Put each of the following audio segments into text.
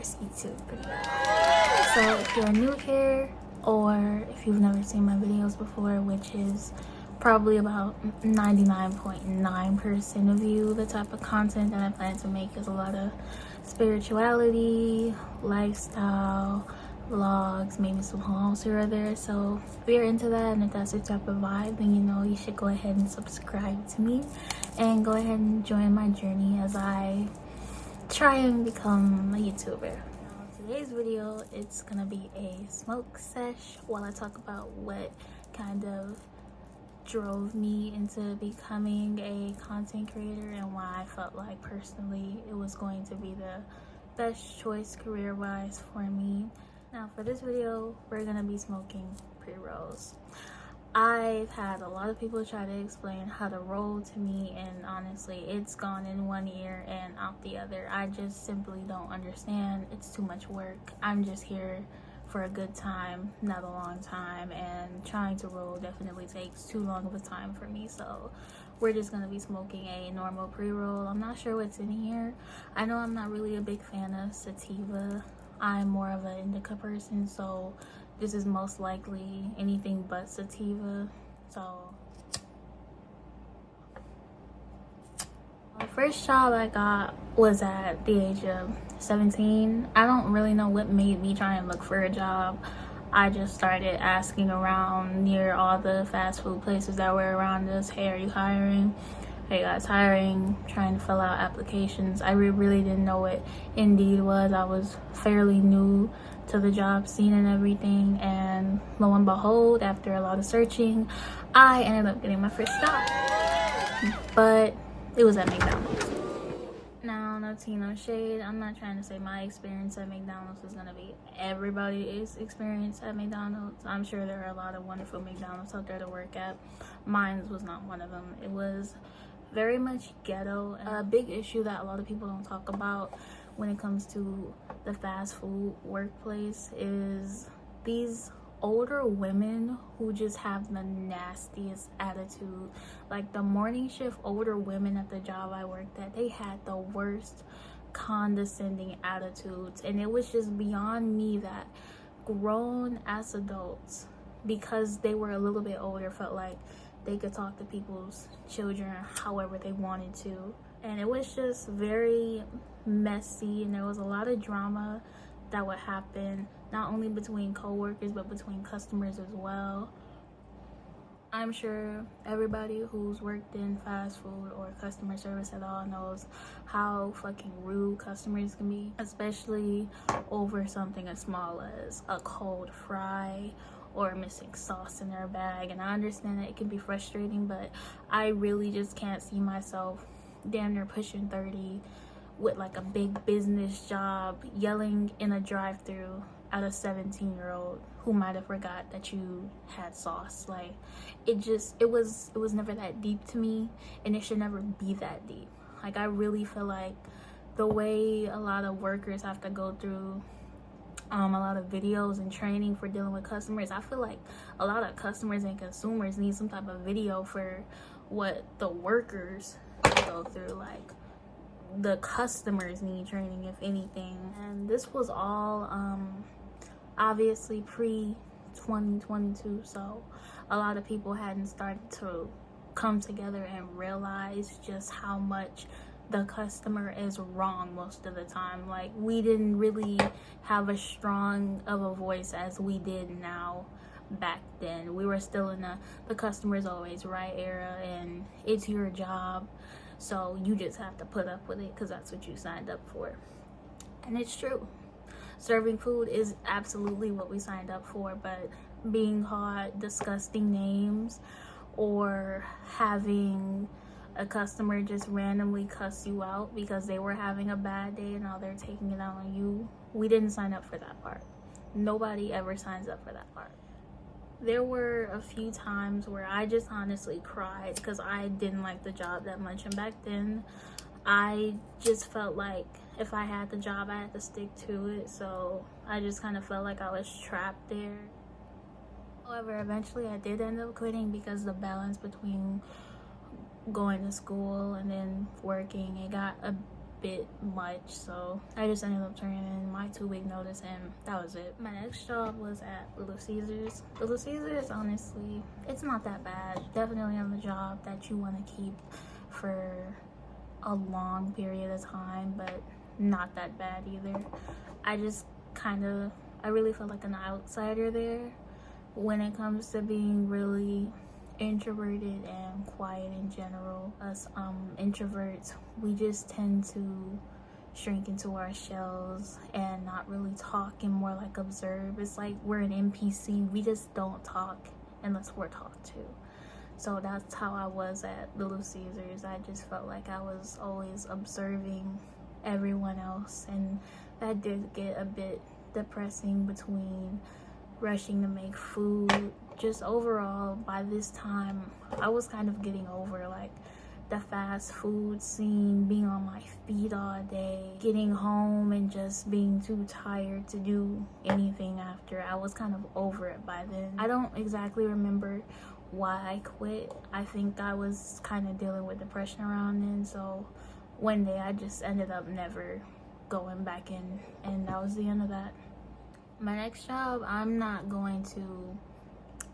first YouTube video. So if you're new here, or if you've never seen my videos before, which is probably about 99.9% of you, the type of content that I plan to make is a lot of spirituality, lifestyle, vlogs, maybe some hauls here or there. So if you're into that and if that's your type of vibe, then you know you should go ahead and subscribe to me and go ahead and join my journey as I try and become a YouTuber. Now, today's video, it's gonna be a smoke sesh while I talk about what kind of drove me into becoming a content creator and why I felt like personally it was going to be the best choice career-wise for me. Now for this video, we're gonna be smoking pre-rolls. I've had a lot of people try to explain how to roll to me, and honestly it's gone in one ear and out the other. I just simply don't understand. It's too much work. I'm just here for a good time, not a long time, and trying to roll definitely takes too long of a time for me. So we're just gonna be smoking a normal pre-roll. I'm not sure what's in here. I know I'm not really a big fan of sativa. I'm more of an indica person, so this is most likely anything but sativa. So the first job I got was at the age of 17. I don't really know what made me try and look for a job. I just started asking around near all the fast food places that were around us. Hey, are you hiring? Hey guys, hiring, trying to fill out applications. I really didn't know what Indeed was. I was fairly new to the job scene and everything, and lo and behold, after a lot of searching, I ended up getting my first job. But it was at McDonald's. Now, no tea, no shade. I'm not trying to say my experience at McDonald's is gonna be everybody's experience at McDonald's. I'm sure there are a lot of wonderful McDonald's out there to work at. Mine was not one of them. It was very much ghetto. A big issue that a lot of people don't talk about when it comes to the fast food workplace is these older women who just have the nastiest attitude. Like the morning shift older women at the job I worked at, they had the worst condescending attitudes, and it was just beyond me that grown ass adults, because they were a little bit older, felt like they could talk to people's children however they wanted to. And it was just very messy, and there was a lot of drama that would happen, not only between co-workers but between customers as well. I'm sure everybody who's worked in fast food or customer service at all knows how fucking rude customers can be, especially over something as small as a cold fry or missing sauce in their bag. And I understand that it can be frustrating, but I really just can't see myself damn near pushing 30 with like a big business job yelling in a drive-thru at a 17-year-old who might have forgot that you had sauce. Like it was never that deep to me, and it should never be that deep. Like I really feel like the way a lot of workers have to go through a lot of videos and training for dealing with customers, I feel like a lot of customers and consumers need some type of video for what the workers go through. Like the customers need training, if anything. And this was all obviously pre-2022, so a lot of people hadn't started to come together and realize just how much the customer is wrong most of the time. Like we didn't really have as strong of a voice as we did now back then. We were still in the customer's always right era, and it's your job, so you just have to put up with it because that's what you signed up for. And it's true. Serving food is absolutely what we signed up for, but being called disgusting names or having a customer just randomly cuss you out because they were having a bad day and now they're taking it out on you, we didn't sign up for that part. Nobody ever signs up for that part. There were a few times where I just honestly cried because I didn't like the job that much, and back then I just felt like if I had the job I had to stick to it, so I just kind of felt like I was trapped there. However, eventually I did end up quitting because the balance between going to school and then working, it got a bit much, so I just ended up turning in my 2-week notice, and that was it. My next job was at Little Caesars. Little Caesars, honestly, it's not that bad. Definitely on the job that you want to keep for a long period of time, but not that bad either. I just I really felt like an outsider there when it comes to being really introverted and quiet in general. Us introverts, we just tend to shrink into our shells and not really talk and more like observe. It's like we're an NPC. We just don't talk unless we're talked to. So that's how I was at Little Caesars. I just felt like I was always observing everyone else, and that did get a bit depressing between rushing to make food. Just overall, by this time, I was kind of getting over like the fast food scene, being on my feet all day, getting home and just being too tired to do anything after. I was kind of over it by then. I don't exactly remember why I quit. I think I was kind of dealing with depression around then, so one day I just ended up never going back in, and that was the end of that. My next job, I'm not going to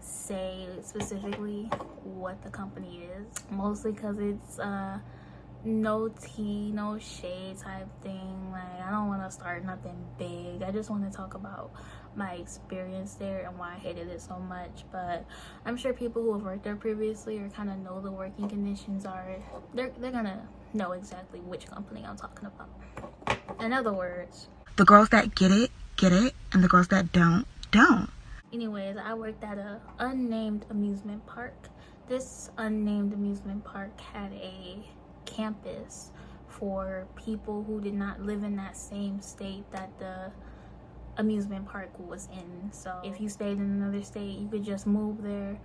say specifically what the company is, mostly because it's no tea, no shade type thing. Like, I don't want to start nothing big. I just want to talk about my experience there and why I hated it so much. But I'm sure people who have worked there previously or kind of know the working conditions they're gonna know exactly which company I'm talking about. In other words, the girls that get it, and the girls that don't. Anyways, I worked at a unnamed amusement park. This unnamed amusement park had a campus for people who did not live in that same state that the amusement park was in. So if you stayed in another state, you could just move there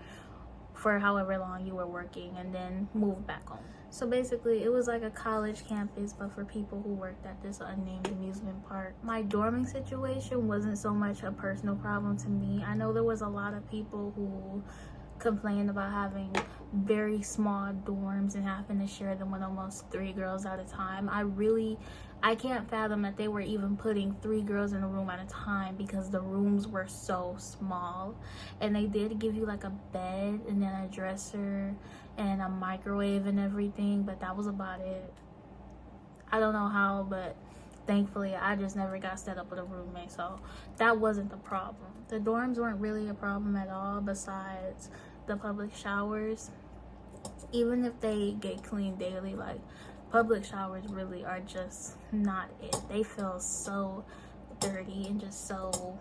for however long you were working and then move back home. So basically, it was like a college campus, but for people who worked at this unnamed amusement park. My dorming situation wasn't so much a personal problem to me. I know there was a lot of people who complained about having very small dorms and having to share them with almost 3 girls at a time. I can't fathom that they were even putting 3 girls in a room at a time, because the rooms were so small. And they did give you like a bed and then a dresser and a microwave and everything, but that was about it. I don't know how, but thankfully I just never got set up with a roommate, so that wasn't the problem. The dorms weren't really a problem at all, besides the public showers. Even if they get cleaned daily, like, public showers really are just not it. They feel so dirty and just so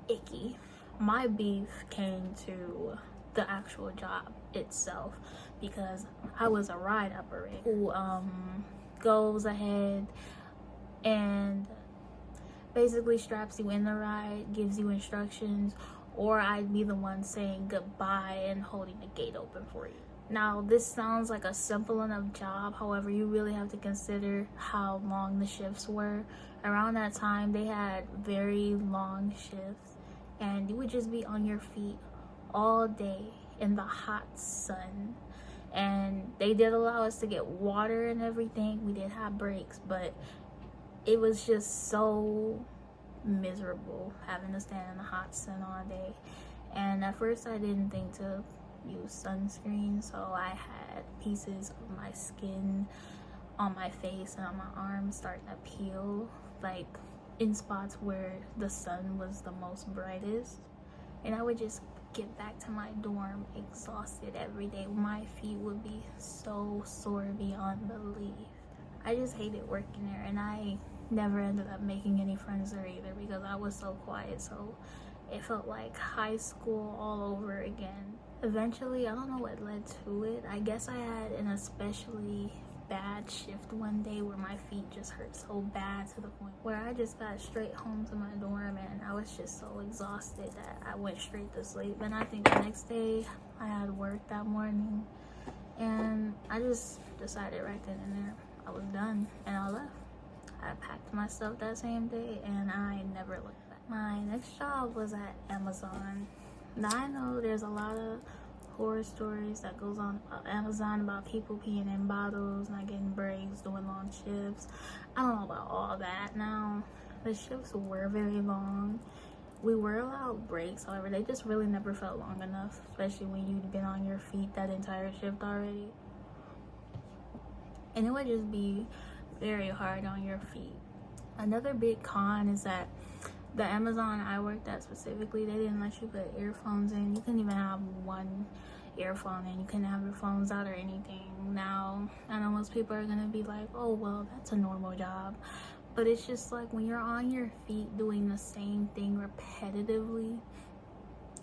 icky. My beef came to the actual job itself, because I was a ride operator who goes ahead and basically straps you in the ride, gives you instructions, or I'd be the one saying goodbye and holding the gate open for you. Now, this sounds like a simple enough job, however, you really have to consider how long the shifts were. Around that time, they had very long shifts, and you would just be on your feet all day in the hot sun. And they did allow us to get water and everything. We did have breaks, but it was just so miserable having to stand in the hot sun all day. And at first I didn't think to use sunscreen, so I had pieces of my skin on my face and on my arms starting to peel, like in spots where the sun was the most brightest. And I would just get back to my dorm exhausted every day. My feet would be so sore beyond belief. I just hated working there, and I never ended up making any friends there either, because I was so quiet. So it felt like high school all over again. Eventually, I don't know what led to it. I guess I had an especially bad shift one day where my feet just hurt so bad to the point where I just got straight home to my dorm, and I was just so exhausted that I went straight to sleep. And I think the next day I had work that morning, and I just decided right then and there I was done, and I left. I packed my stuff that same day, and I never looked back. My next job was at Amazon. Now, I know there's a lot of horror stories that goes on Amazon about people peeing in bottles, not getting breaks, doing long shifts. I don't know about all that. Now, the shifts were very long. We were allowed breaks, however, they just really never felt long enough, especially when you'd been on your feet that entire shift already. And it would just be very hard on your feet. Another big con is that the Amazon I worked at specifically, they didn't let you put earphones in. You couldn't even have one earphone in. You couldn't have your phones out or anything. Now, I know most people are gonna be like, oh, well, that's a normal job. But it's just like when you're on your feet doing the same thing repetitively,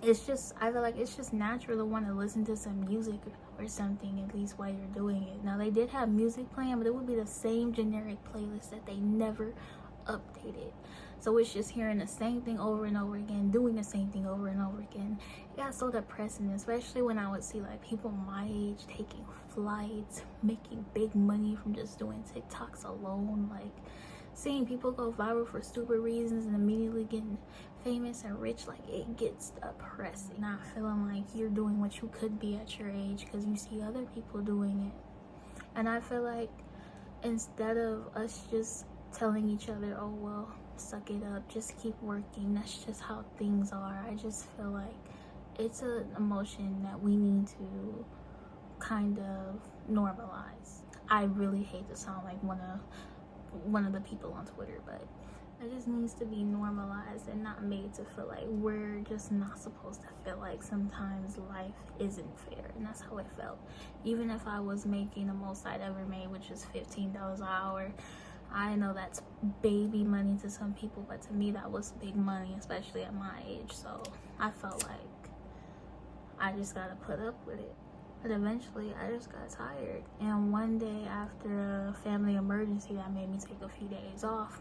it's just, I feel like it's just natural to want to listen to some music or something, at least while you're doing it. Now, they did have music playing, but it would be the same generic playlist that they never updated. So it's just hearing the same thing over and over again, doing the same thing over and over again. It got so depressing, especially when I would see like people my age taking flights, making big money from just doing TikToks alone, like seeing people go viral for stupid reasons and immediately getting famous and rich. Like, it gets depressing, not feeling like you're doing what you could be at your age because you see other people doing it. And I feel like instead of us just telling each other, oh well, suck it up, just keep working, that's just how things are, I just feel like it's an emotion that we need to kind of normalize. I really hate to sound like one of the people on Twitter, but it just needs to be normalized and not made to feel like we're just not supposed to feel like sometimes life isn't fair. And that's how it felt. Even if I was making the most I'd ever made, which is $15 an hour, I know that's baby money to some people, but to me that was big money, especially at my age. So I felt like I just gotta put up with it. But eventually I just got tired, and one day after a family emergency that made me take a few days off,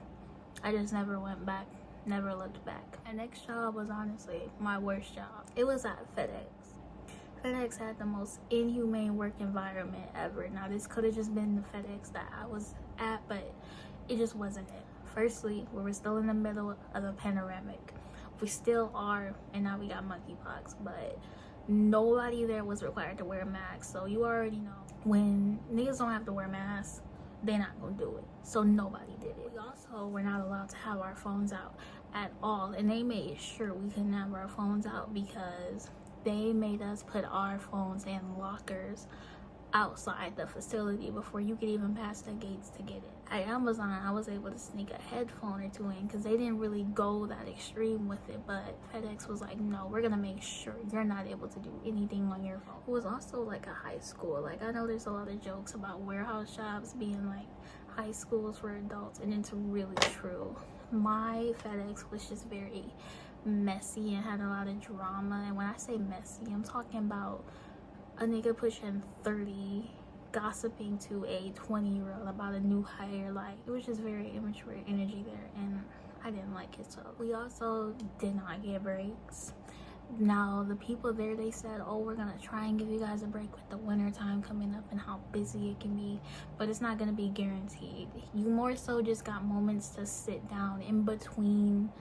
I just never went back, never looked back. My next job was honestly my worst job. It was at FedEx. FedEx had the most inhumane work environment ever. Now, this could have just been the FedEx that I was at, but it just wasn't it. Firstly, we were still in the middle of a panoramic. We still are, and now we got monkeypox, but nobody there was required to wear a mask. So you already know, when niggas don't have to wear masks, they're not gonna do it. So nobody did it. We also were not allowed to have our phones out at all, and they made sure we couldn't have our phones out because they made us put our phones in lockers outside the facility before you could even pass the gates to get it. At Amazon, I was able to sneak a headphone or two in because they didn't really go that extreme with it, but FedEx was like, no, we're gonna make sure you're not able to do anything on your phone. It was also like a high school. Like, I know there's a lot of jokes about warehouse jobs being like high schools for adults, and it's really true. My FedEx was just very messy and had a lot of drama. And when I say messy, I'm talking about a nigga pushing 30 gossiping to a 20-year-old about a new hire. Like, it was just very immature energy there, and I didn't like it. So we also did not get breaks. Now, the people there, they said, oh, we're gonna try and give you guys a break with the winter time coming up and how busy it can be, but it's not gonna be guaranteed. You more so just got moments to sit down in between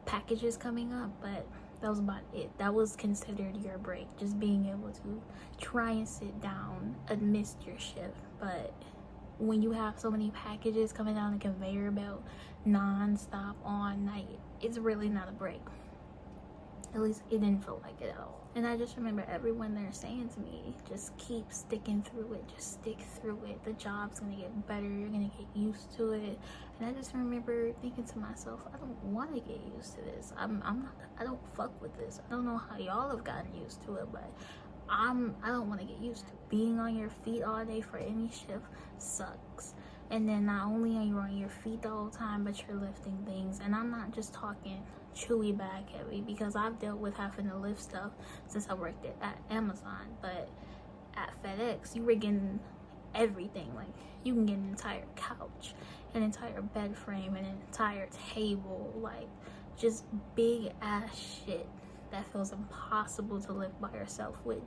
packages coming up, but that was about it. That was considered your break, just being able to try and sit down amidst your shift. But when you have so many packages coming down the conveyor belt non-stop all night, it's really not a break. At least it didn't feel like it at all. And I just remember everyone there saying to me, just keep sticking through it, just stick through it, the job's gonna get better, you're gonna get used to it. And I just remember thinking to myself, I don't want to get used to this. I don't fuck with this. I don't know how y'all have gotten used to it, but I don't want to get used to it. Being on your feet all day for any shift sucks. And then not only are you on your feet the whole time, but you're lifting things. And I'm not just talking chewy bag heavy, because I've dealt with having to lift stuff since I worked at Amazon. But at FedEx, you were getting everything. Like, you can get an entire couch, an entire bed frame, an entire table, like just big ass shit that feels impossible to lift by yourself, which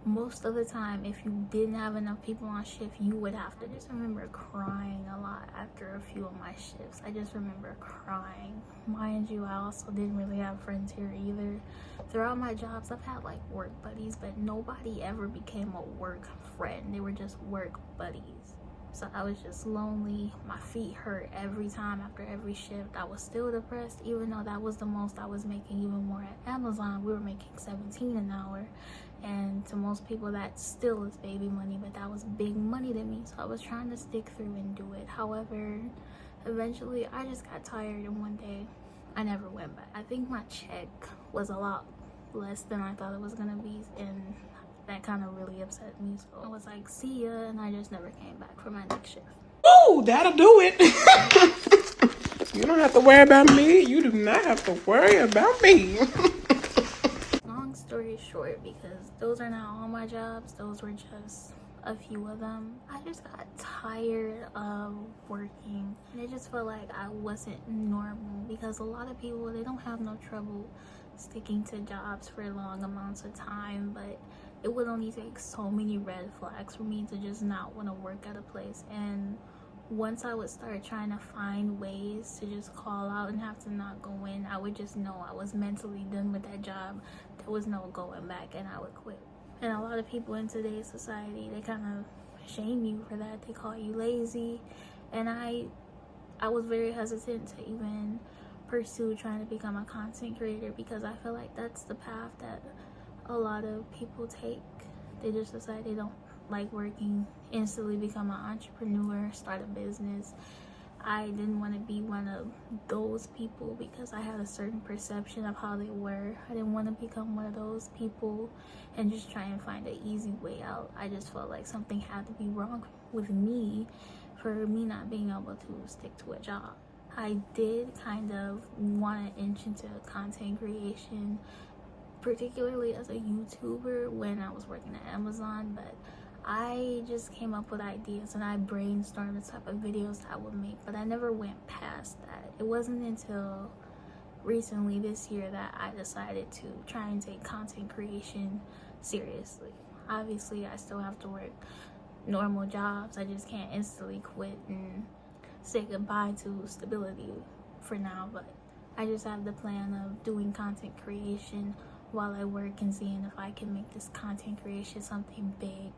most of the time, if you didn't have enough people on shift, you would have to. I just remember crying a lot after a few of my shifts. I just remember crying. Mind you, I also didn't really have friends here either. Throughout my jobs, I've had like work buddies, but nobody ever became a work friend. They were just work buddies. So I was just lonely. My feet hurt every time after every shift. I was still depressed, even though that was the most I was making. Even more at Amazon, we were making $17 an hour, and to most people that still is baby money, but that was big money to me. So I was trying to stick through and do it. However, eventually I just got tired, and one day I never went back. I think my check was a lot less than I thought it was gonna be, and that kind of really upset me. So I was like, see ya, and I just never came back for my next shift. Oh, that'll do it. You don't have to worry about me. You do not have to worry about me. Long story short, because those are not all my jobs, those were just a few of them. I just got tired of working, and it just felt like I wasn't normal, because a lot of people, they don't have no trouble sticking to jobs for long amounts of time, but it would only take so many red flags for me to just not want to work at a place. And once I would start trying to find ways to just call out and have to not go in, I would just know I was mentally done with that job. There was no going back, and I would quit. And a lot of people in today's society, they kind of shame you for that. They call you lazy, and I was very hesitant to even pursue trying to become a content creator, because I feel like that's the path that a lot of people take. They just decide they don't like working, instantly become an entrepreneur, start a business. I didn't want to be one of those people, because I had a certain perception of how they were. I didn't want to become one of those people and just try and find an easy way out. I just felt like something had to be wrong with me for me not being able to stick to a job. I did kind of want to inch into content creation, particularly as a YouTuber when I was working at Amazon, but I just came up with ideas and I brainstormed the type of videos that I would make, but I never went past that. It wasn't until recently this year that I decided to try and take content creation seriously. Obviously, I still have to work normal jobs. I just can't instantly quit and say goodbye to stability for now, but I just have the plan of doing content creation while I work and seeing if I can make this content creation something big,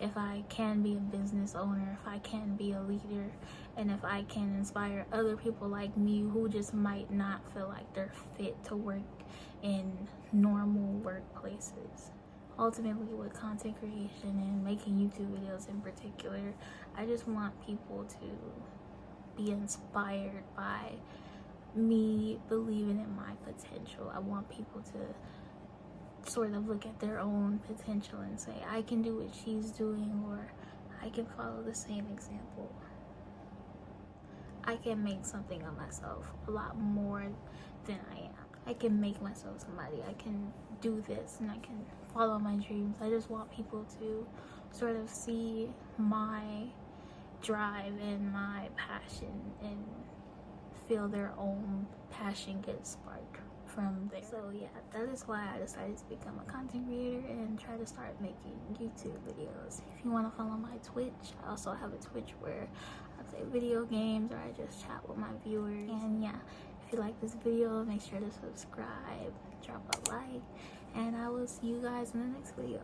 if I can be a business owner, if I can be a leader, and if I can inspire other people like me who just might not feel like they're fit to work in normal workplaces. Ultimately, with content creation and making YouTube videos in particular, I just want people to be inspired by me believing in my potential. I want people to sort of look at their own potential and say, I can do what she's doing, or I can follow the same example. I can make something of myself a lot more than I am. I can make myself somebody. I can do this and I can follow my dreams. I just want people to sort of see my drive and my passion and feel their own passion get sparked from there. So yeah, that is why I decided to become a content creator and try to start making YouTube videos. If you want to follow my Twitch, I also have a Twitch where I play video games or I just chat with my viewers. And yeah, if you like this video, make sure to subscribe, drop a like, and I will see you guys in the next video.